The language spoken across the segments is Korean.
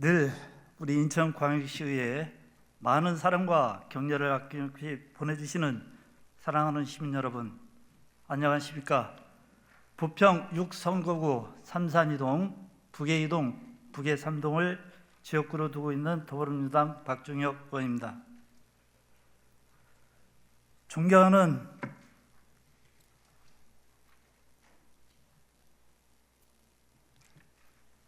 늘 우리 인천광역시의회에 많은 사랑과 격려를 아낌없이 보내주시는 사랑하는 시민 여러분, 안녕하십니까? 부평 6선거구 삼산이동, 북해이동, 북해 3동을 지역구로 두고 있는 더불어민주당 박종혁 의원입니다.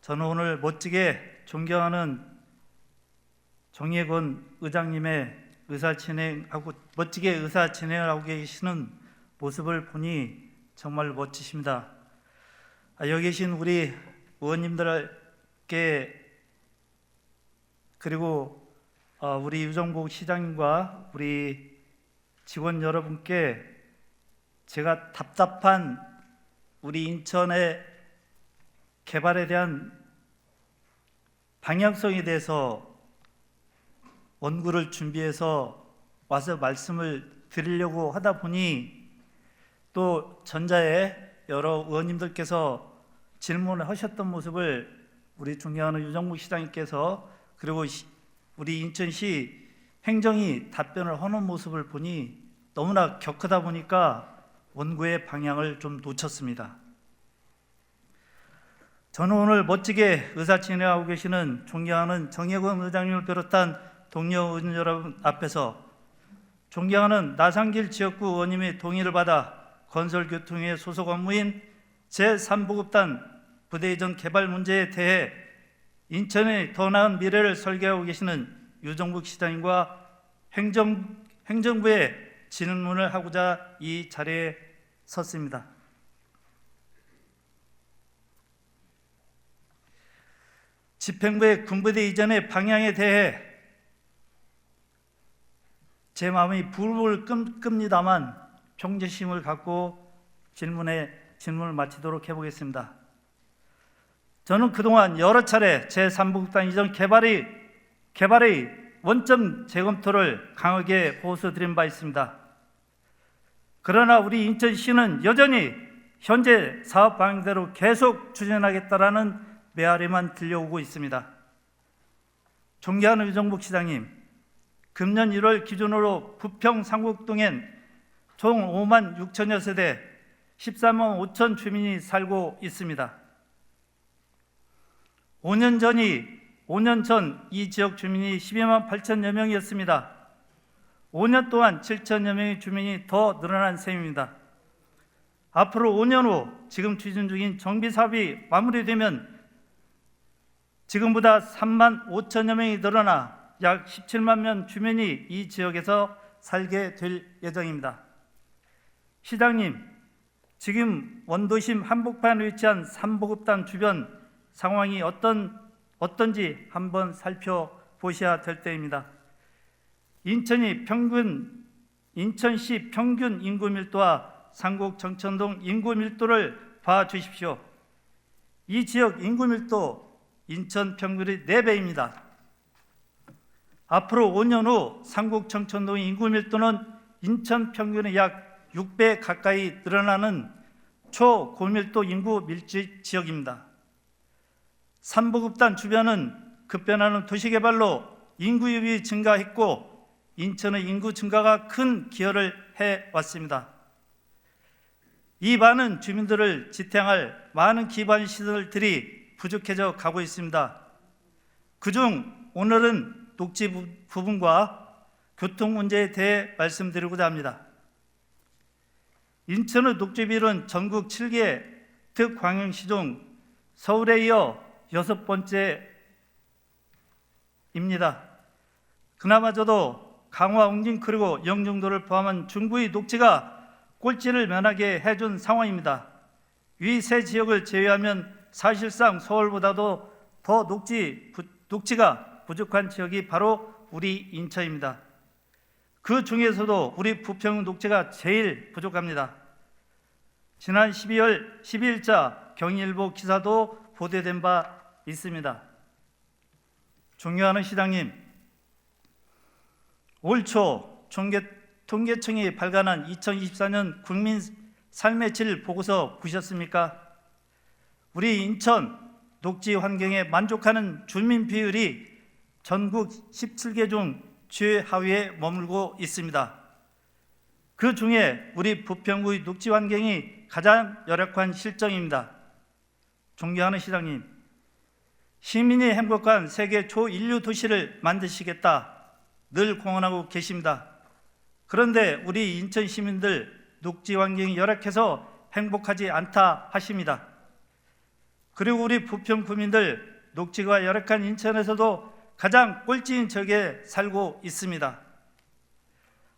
저는 오늘 멋지게 존경하는 정예권 의장님의 멋지게 의사 진행을 하고 계시는 모습을 보니 정말 멋지십니다. 여기 계신 우리 의원님들께, 그리고 우리 유정복 시장님과 우리 직원 여러분께 제가 답답한 우리 인천의 개발에 대한 방향성에 대해서 원고를 준비해서 와서 말씀을 드리려고 하다 보니, 또 전자에 여러 의원님들께서 질문을 하셨던 모습을 우리 존경하는 유정복 시장님께서, 그리고 우리 인천시 행정이 답변을 하는 모습을 보니 너무나 격하다 보니까 원고의 방향을 좀 놓쳤습니다. 저는 오늘 멋지게 의사 진행하고 계시는 존경하는 정예권 의장님을 비롯한 동료 의원 여러분 앞에서 존경하는 나상길 지역구 의원님의 동의를 받아 건설교통의 소속 업무인 제3보급단 부대 이전 개발 문제에 대해 인천의 더 나은 미래를 설계하고 계시는 유정복 시장님과 행정부에 질문을 하고자 이 자리에 섰습니다. 집행부의 군부대 이전의 방향에 대해 제 마음이 불을 끕니다만 평정심을 갖고 질문을 마치도록 해보겠습니다. 저는 그동안 여러 차례 제3보급단 이전 개발의 원점 재검토를 강하게 호소드린 바 있습니다. 그러나 우리 인천시는 여전히 현재 사업 방향대로 계속 추진하겠다라는 메아리만 들려오고 있습니다. 존경하는 유정복 시장님, 금년 1월 기준으로 부평 상곡동엔 총 5만 6천여 세대 13만 5천 주민이 살고 있습니다. 5년 전 이 지역 주민이 12만 8천여 명이었습니다. 5년 동안 7천여 명의 주민이 더 늘어난 셈입니다. 앞으로 5년 후 지금 추진 중인 정비 사업이 마무리되면 지금보다 3만 5천여 명이 늘어나 약 17만 명 주민이 이 지역에서 살게 될 예정입니다. 시장님, 지금 원도심 한복판에 위치한 3보급단 주변 상황이 어떤지 한번 살펴보셔야 될 때입니다. 인천시 평균 인구 밀도와 상곡 정천동 인구 밀도를 봐주십시오. 이 지역 인구 밀도 인천 평균의 4배입니다. 앞으로 5년 후 상곡 정천동 인구 밀도는 인천 평균의 약 6배 가까이 늘어나는 초고밀도 인구 밀집 지역입니다. 3보급단 주변은 급변하는 도시개발로 인구 유입이 증가했고 인천의 인구 증가가 큰 기여를 해왔습니다. 이 많은 주민들을 지탱할 많은 기반 시설들이 부족해져 가고 있습니다. 그중 오늘은 녹지 부분과 교통 문제에 대해 말씀드리고자 합니다. 인천의 녹지 비율은 전국 7개 특광역시 중 서울에 이어 6번째입니다. 그나마저도 강화, 웅진 그리고 영종도를 포함한 중부의 녹지가 꼴찌를 면하게 해준 상황입니다. 위 세 지역을 제외하면 사실상 서울보다도 더 녹지가 부족한 지역이 바로 우리 인천입니다. 그 중에서도 우리 부평 녹지가 제일 부족합니다. 지난 12월 12일자 경일보 기사도 보도된 바 있습니다. 존경하는 시장님, 올 초 통계청이 발간한 2024년 국민 삶의 질 보고서 보셨습니까? 우리 인천 녹지 환경에 만족하는 주민 비율이 전국 17개 중 최하위에 머물고 있습니다. 그 중에 우리 부평구의 녹지 환경이 가장 열악한 실정입니다. 존경하는 시장님, 시민이 행복한 세계 초인류 도시를 만드시겠다 늘 공언하고 계십니다. 그런데 우리 인천 시민들 녹지 환경이 열악해서 행복하지 않다 하십니다. 그리고 우리 부평 구민들 녹지가 열악한 인천에서도 가장 꼴찌인 지역에 살고 있습니다.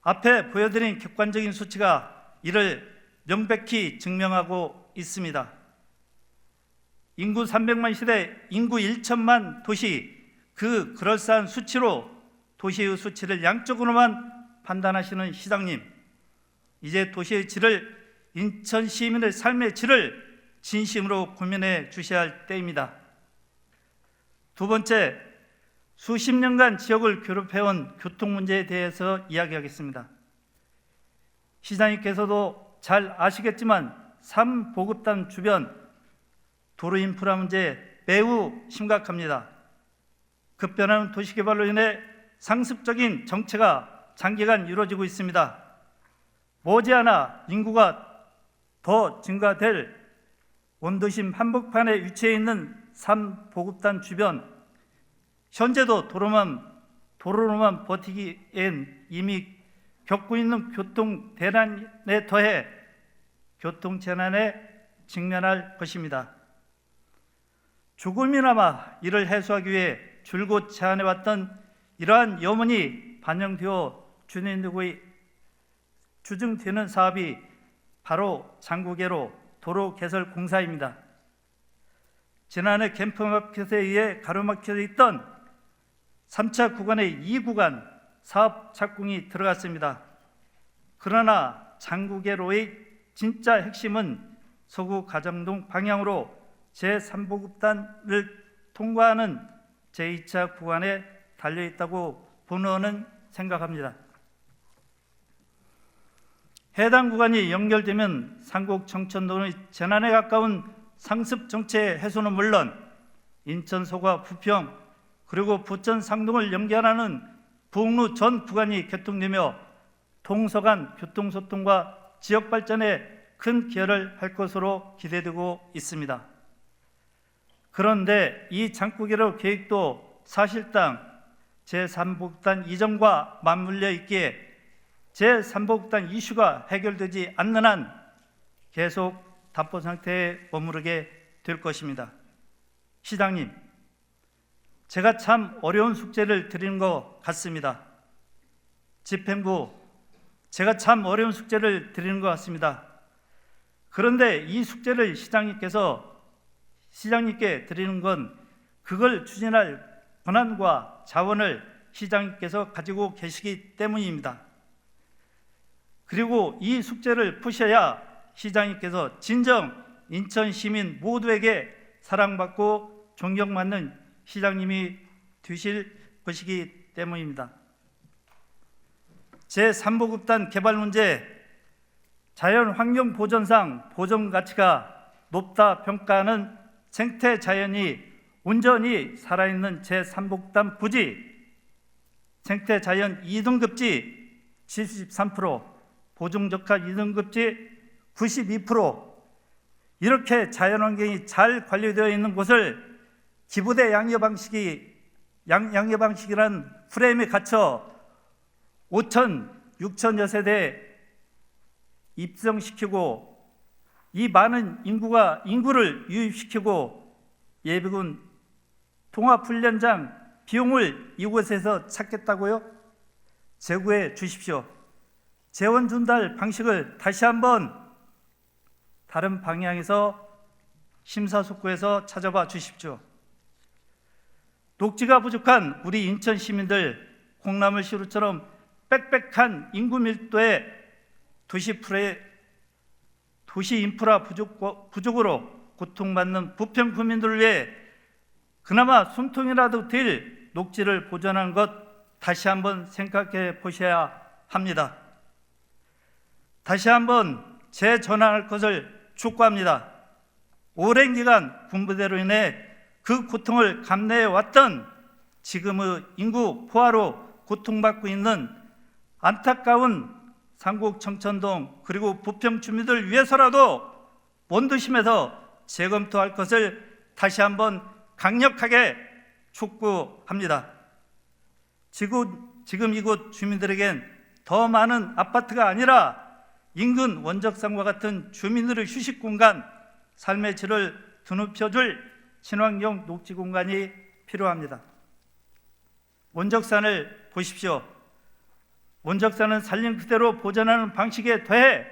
앞에 보여드린 객관적인 수치가 이를 명백히 증명하고 있습니다. 인구 300만 시대 인구 1천만 도시, 그 그럴싸한 수치로 도시의 수치를 양쪽으로만 판단하시는 시장님, 이제 도시의 질을, 인천 시민의 삶의 질을 진심으로 고민해 주셔야 할 때입니다. 두 번째, 수십 년간 지역을 괴롭혀온 교통 문제에 대해서 이야기하겠습니다. 시장님께서도 잘 아시겠지만 3보급단 주변 도로 인프라 문제 매우 심각합니다. 급변하는 도시개발로 인해 상습적인 정체가 장기간 이루어지고 있습니다. 머지않아 인구가 더 증가될 원도심 한복판에 위치해 있는 3보급단 주변, 현재도 도로로만 버티기엔 이미 겪고 있는 교통 대란에 더해 교통 재난에 직면할 것입니다. 조금이나마 이를 해소하기 위해 줄곧 제안해왔던 이러한 염원이 반영되어 추진되는 사업이 바로 장구계로 도로 개설 공사입니다. 지난해 캠프마켓에 의해 가로막혀 있던 3차 구간의 2구간 사업 착공이 들어갔습니다. 그러나 장구계로의 진짜 핵심은 서구 가정동 방향으로 제3보급단을 통과하는 제2차 구간에 달려있다고 본의원은 생각합니다. 해당 구간이 연결되면 상곡 청천도의 재난에 가까운 상습 정체 해소는 물론 인천 서구와 부평 그리고 부천 상동을 연결하는 부흥로 전 구간이 개통되며 동서 간 교통소통과 지역 발전에 큰 기여를 할 것으로 기대되고 있습니다. 그런데 이 장구계로 계획도 사실상 제3보급단 이전과 맞물려 있기에 제3보급단 이슈가 해결되지 않는 한 계속 답보 상태에 머무르게 될 것입니다. 시장님, 제가 참 어려운 숙제를 드리는 것 같습니다. 집행부, 제가 참 어려운 숙제를 드리는 것 같습니다. 그런데 이 숙제를 시장님께 드리는 건 그걸 추진할 권한과 자원을 시장님께서 가지고 계시기 때문입니다. 그리고 이 숙제를 푸셔야 시장님께서 진정 인천 시민 모두에게 사랑받고 존경받는 시장님이 되실 것이기 때문입니다. 제3보급단 개발 문제, 자연환경보전상 보전가치가 높다 평가하는 생태자연이 온전히 살아있는 제3보급단 부지, 생태자연 2등급지 73%, 보증적합 2등급지 92%, 이렇게 자연환경이 잘 관리되어 있는 곳을 기부대 양육방식이라는 프레임에 갇혀 5천, 6천여 세대 입성시키고 이 많은 인구를 유입시키고 예비군 통합훈련장 비용을 이곳에서 찾겠다고요? 제고해 주십시오. 재원 전달 방식을 다시 한번 다른 방향에서 심사숙고해서 찾아봐 주십시오. 녹지가 부족한 우리 인천 시민들, 콩나물 시루처럼 빽빽한 인구 밀도의 도시 인프라 부족으로 고통받는 부평 구민들을 위해 그나마 숨통이라도 될 녹지를 보존하는 것 다시 한번 생각해 보셔야 합니다. 다시 한번 재전환할 것을 촉구합니다. 오랜 기간 군부대로 인해 그 고통을 감내해 왔던 지금의 인구 포화로 고통받고 있는 안타까운 상곡 청천동 그리고 부평 주민들 위해서라도 원도심에서 재검토할 것을 다시 한번 강력하게 촉구합니다. 지금 이곳 주민들에겐 더 많은 아파트가 아니라 인근 원적산과 같은 주민들의 휴식 공간, 삶의 질을 드높여줄 친환경 녹지 공간이 필요합니다. 원적산을 보십시오. 원적산은 살린 그대로 보존하는 방식에 더해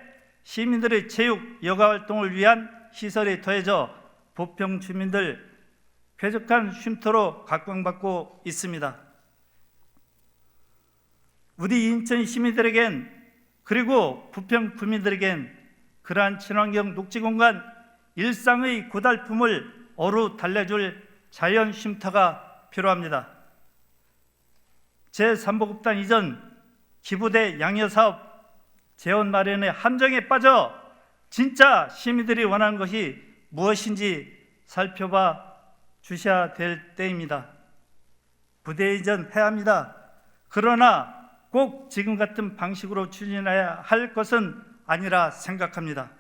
시민들의 체육, 여가 활동을 위한 시설이 더해져 부평 주민들 쾌적한 쉼터로 각광받고 있습니다. 우리 인천 시민들에겐 그리고 부평 구민들에겐 그러한 친환경 녹지공간, 일상의 고달픔을 어루 달래줄 자연 쉼터가 필요합니다. 제3보급단 이전 기부대 양여사업 재원 마련의 함정에 빠져 진짜 시민들이 원하는 것이 무엇인지 살펴봐 주셔야 될 때입니다. 부대 이전해야 합니다. 그러나 꼭 지금 같은 방식으로 추진해야 할 것은 아니라 생각합니다.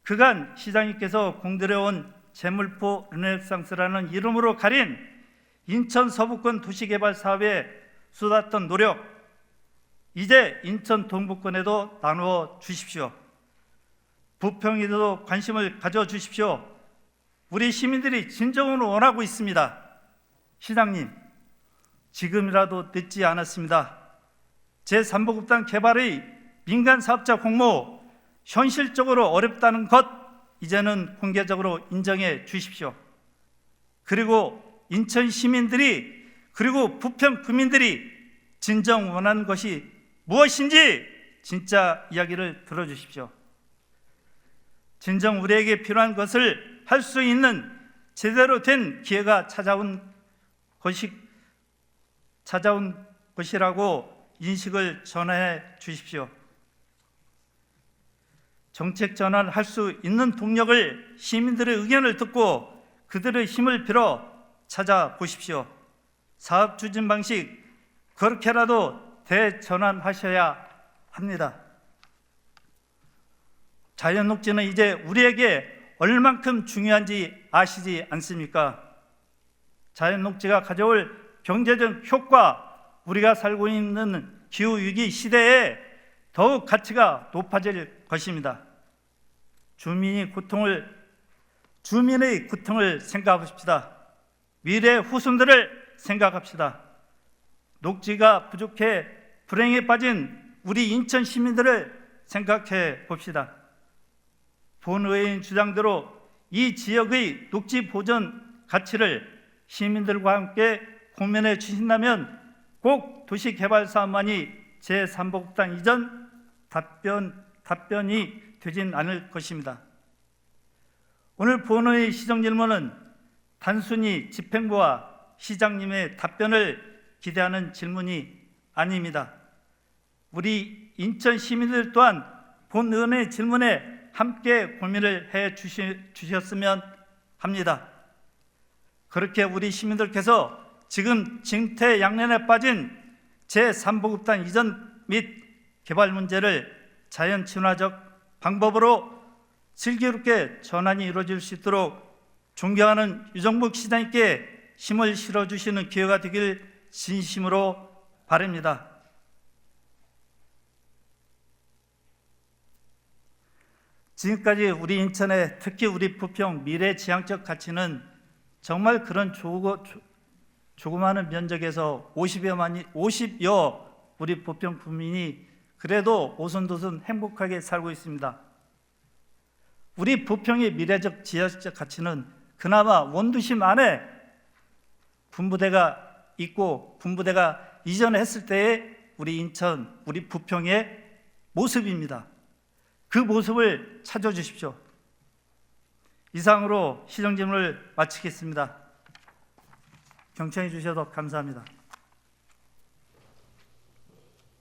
그간 시장님께서 공들여온 재물포 르네상스라는 이름으로 가린 인천 서부권 도시개발 사업에 쏟았던 노력, 이제 인천 동부권에도 나누어 주십시오. 부평에도 관심을 가져주십시오. 우리 시민들이 진정으로 원하고 있습니다. 시장님, 지금이라도 늦지 않았습니다. 제3보급단 개발의 민간 사업자 공모 현실적으로 어렵다는 것 이제는 공개적으로 인정해 주십시오. 그리고 인천 시민들이 그리고 부평 구민들이 진정 원하는 것이 무엇인지 진짜 이야기를 들어주십시오. 진정 우리에게 필요한 것을 할 수 있는 제대로 된 기회가 찾아온 것이라고 인식을 전해 주십시오. 정책 전환할 수 있는 동력을 시민들의 의견을 듣고 그들의 힘을 빌어 찾아보십시오. 사업 추진 방식 그렇게라도 대전환하셔야 합니다. 자연 녹지는 이제 우리에게 얼만큼 중요한지 아시지 않습니까? 자연 녹지가 가져올 경제적 효과, 우리가 살고 있는 기후위기 시대에 더욱 가치가 높아질 것입니다. 주민의 고통을 생각합시다. 미래 후손들을 생각합시다. 녹지가 부족해 불행에 빠진 우리 인천 시민들을 생각해 봅시다. 본의회인 주장대로 이 지역의 녹지 보존 가치를 시민들과 함께 고민해 주신다면 꼭 도시개발사업만이 제3보급단 이전 답변이 되진 않을 것입니다. 오늘 본회의 시정질문은 단순히 집행부와 시장님의 답변을 기대하는 질문이 아닙니다. 우리 인천 시민들 또한 본의원의 질문에 함께 고민을 해 주셨으면 합니다. 그렇게 우리 시민들께서 지금 징태양난에 빠진 제3보급단 이전 및 개발 문제를 자연 친화적 방법으로 슬기롭게 전환이 이루어질 수 있도록 존경하는 유정복 시장님께 힘을 실어주시는 기회가 되길 진심으로 바랍니다. 지금까지 우리 인천의 특히 우리 부평 미래지향적 가치는 정말 그런 조그마한 면적에서 50여 우리 부평 국민이 그래도 오손도손 행복하게 살고 있습니다. 우리 부평의 미래적 지향적 가치는 그나마 원도심 안에 군부대가 있고 군부대가 이전했을 때의 우리 인천, 우리 부평의 모습입니다. 그 모습을 찾아주십시오. 이상으로 시정질문을 마치겠습니다. 경청해 주셔서 감사합니다.